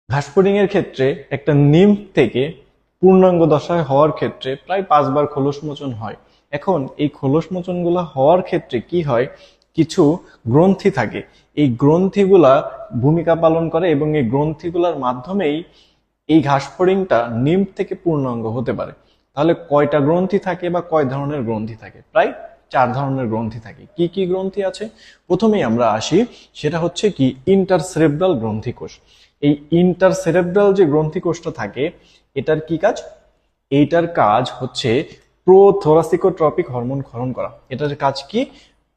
ঘাসফড়িং এর ক্ষেত্রে একটা নিম্ফ থেকে পূর্ণাঙ্গ দশায় হওয়ার ক্ষেত্রে প্রায় 5 বার খোলস মোচন হয়। এখন এই খোলস মোচনগুলো হওয়ার ক্ষেত্রে কি হয়, কিছু গ্রন্থি থাকে, এই গ্রন্থিগুলা ভূমিকা পালন করে এবং এই গ্রন্থিগুলোর মাধ্যমেই এই ঘাসফড়িংটা নিম্ফ থেকে পূর্ণাঙ্গ হতে পারে। তাহলে কয়টা গ্রন্থি থাকে বা কয় ধরনের গ্রন্থি থাকে? প্রায় 4 ধরনের গ্রন্থি থাকে। কি কি গ্রন্থি আছে? প্রথমেই আমরা আসি, সেটা হচ্ছে কি ইন্টারসেরেব্রাল গ্রন্থিকোষ। এই ইন্টারসেরেব্রাল যে গ্রন্থিকোষটা থাকে, এটার কি কাজ? এইটার কাজ হচ্ছে প্রোথোরাসিকোট্রপিক হরমোন ক্ষরণ করা। এটার কাজ কি?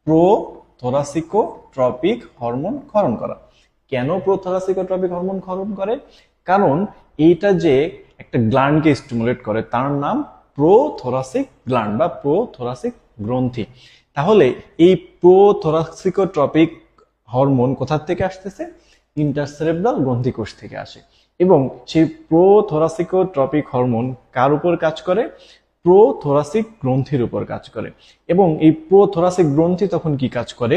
প্রোথোরাসিকোট্রপিক হরমোন ক্ষরণ করা। কেন প্রোথোরাসিকোট্রপিক হরমোন ক্ষরণ করে? কারণ এইটা যে একটা গ্ল্যান্ডকে স্টিমুলেট করে, তার নাম প্রোথোরাসিক গ্ল্যান্ড বা প্রোথোরাসিক গ্রন্থি। তাহলে এই প্রোথোরাসিকোট্রপিক হরমোন কোথা থেকে আসতেছে? ইন্টারসেরেব্রাল গ্রন্থিকোষ থেকে আসে। এবং সেই প্রোথোরাসিকোট্রপিক হরমোন কার উপর কাজ করে? প্রোথোরাসিক গ্রন্থির উপর কাজ করে। এবং এই প্রোথোরাসিক গ্রন্থি তখন কি কাজ করে?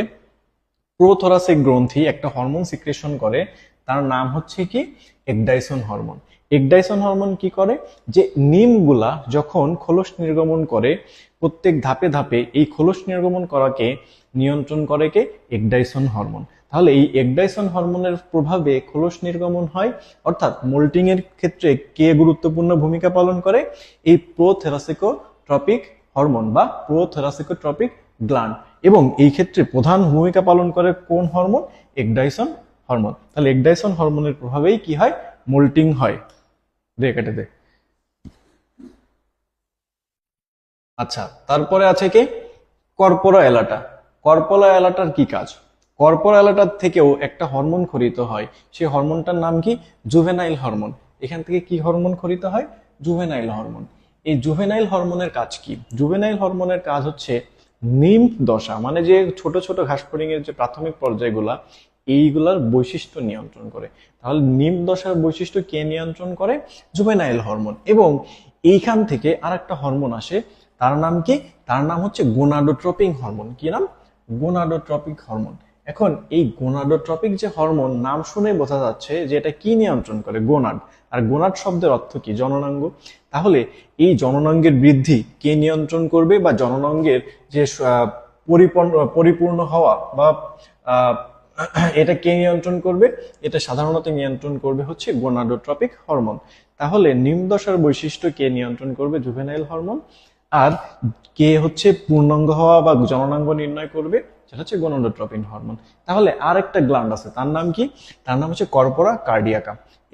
প্রোথোরাসিক গ্রন্থি একটা হরমোন সিক্রেশন করে, তার নাম হচ্ছে কি একডাইসন হরমোন। একডাইসন হরমোন কি করে? যে নিমগুলা যখন খোলস নির্গমন করে, প্রত্যেক ধাপে ধাপে এই খোলস নির্গমন করাকে নিয়ন্ত্রণ করে কে? একডাইসন হরমোন। তাহলে এই একডাইসন হরমোনের প্রভাবে খোলস নির্গমন হয়, অর্থাৎ মোল্টিং এর ক্ষেত্রে কে গুরুত্বপূর্ণ ভূমিকা পালন করে? এই প্রোথেরাসিকোট্রপিক হরমোন বা প্রোথেরাসিকোট্রপিক গ্ল্যান্ড। এবং এই ক্ষেত্রে প্রধান ভূমিকা পালন করে কোন হরমোন? একডাইসন হরমোন। তাহলে একডাইসন হরমোনের প্রভাবেই কি হয়? মোল্টিং হয়। দে কেটে দে। আচ্ছা, তারপরে আছে কি কর্পোরা এলাটা। কর্পোরা এলাটার কি কাজ? কর্পোরা এলাটার থেকেও একটা হরমোন খরিত হয়, সেই হরমোনটার নাম কি? Juvenile hormone. এখান থেকে কি হরমোন খরিত হয়? Juvenile hormone. এই জুভেনাইল হরমোনের কাজ কি? জুভেনাইল হরমোনের কাজ হচ্ছে নিম্ফ দশা, মানে যে ছোট ছোট ঘাসফড়িং এর যে প্রাথমিক পর্যায়গুলা, এইগুলার বৈশিষ্ট্য নিয়ন্ত্রণ করে। তাহলে নিম্ফ দশার বৈশিষ্ট্য কে নিয়ন্ত্রণ করে? Juvenile hormone. এবং এইখান থেকে আরেকটা হরমোন আসে, তার নাম কি? তার নাম হচ্ছে গোনাডোট্রপিক হরমোন। কি নাম? Gonadotropic hormone. এখন এই গোনাডোট্রপিক যে হরমোন, নাম শুনে বোঝা যাচ্ছে যে এটা কি নিয়ন্ত্রণ করে? গোনাড। আর গোনাড শব্দের অর্থ কি? জননাঙ্গ। তাহলে এই জননাঙ্গের বৃদ্ধি কে নিয়ন্ত্রণ করবে, বা জননাঙ্গের যে পরিপূর্ণ হওয়া বা আহ, এটা কে নিয়ন্ত্রণ করবে? এটা সাধারণত নিয়ন্ত্রণ করবে হচ্ছে গোনাডোট্রপিক হরমোন। তাহলে নিম্নদশার বৈশিষ্ট্য কে নিয়ন্ত্রণ করবে? Juvenile hormone. আর কে হচ্ছে পূর্ণাঙ্গ হওয়া বা জননাঙ্গ নির্ণয় করবে? সেটা হচ্ছে গোনাডোট্রপিন হরমোন। তাহলে আর একটা গ্ল্যান্ড আছে, তার নাম কি? তার নাম হচ্ছে কর্পোরা কার্ডিয়াকা।